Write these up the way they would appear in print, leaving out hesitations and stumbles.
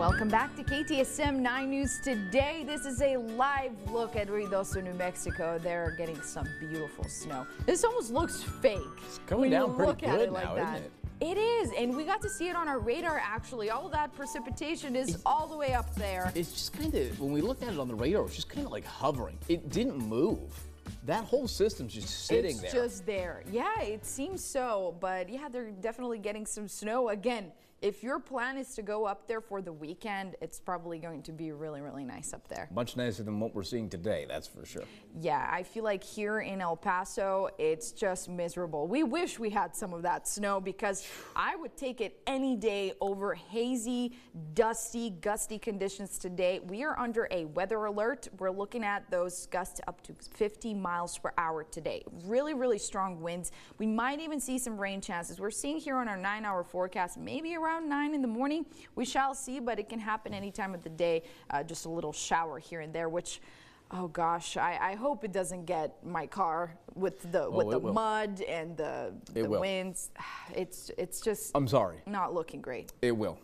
Welcome back to KTSM 9 News Today. This is a live look at Ruidoso, New Mexico. They're getting some beautiful snow. This almost looks fake. It's going down pretty good now, isn't it? It is, and we got to see it on our radar actually. All that precipitation is all the way up there. It's just kind of, when we looked at it on the radar, it's just kind of like hovering. It didn't move. That whole system's just sitting there. It's just there. Yeah, it seems so, but yeah, they're definitely getting some snow. Again, if your plan is to go up there for the weekend, it's probably going to be really, really nice up there. Much nicer than what we're seeing today, that's for sure. Yeah, I feel like here in El Paso, it's just miserable. We wish we had some of that snow because I would take it any day over hazy, dusty, gusty conditions today. We are under a weather alert. We're looking at those gusts up to 50 miles per hour today. Really, really strong winds. We might even see some rain chances. We're seeing here on our 9-hour forecast, maybe around 9 in the morning. We shall see, but it can happen any time of the day. Just a little shower here and there, which, oh gosh, I hope it doesn't get my car with the mud and the winds. It's just, I'm sorry, not looking great. It will.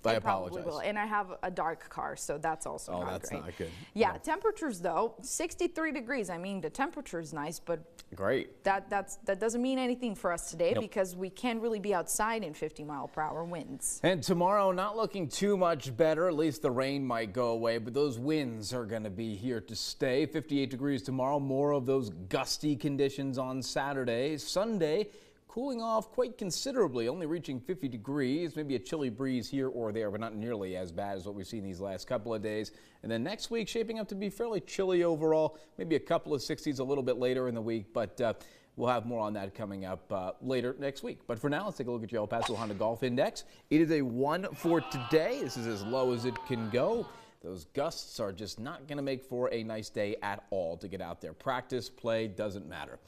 I apologize. Probably will. And I have a dark car, so that's also not great. Oh, that's not good. Yeah, no. Temperatures though, 63 degrees. I mean, the temperature is nice, but great. That doesn't mean anything for us today because we can't really be outside in 50-mile-per-hour winds. And tomorrow, not looking too much better. At least the rain might go away, but those winds are going to be here to stay. 58 degrees tomorrow. More of those gusty conditions on Saturday. Sunday, cooling off quite considerably, only reaching 50 degrees, maybe a chilly breeze here or there, but not nearly as bad as what we've seen these last couple of days. And then next week shaping up to be fairly chilly overall, maybe a couple of 60s a little bit later in the week, but we'll have more on that coming up later next week. But for now, let's take a look at your El Paso Honda Golf Index. It is a 1 for today. This is as low as it can go. Those gusts are just not going to make for a nice day at all to get out there. Practice, play, doesn't matter.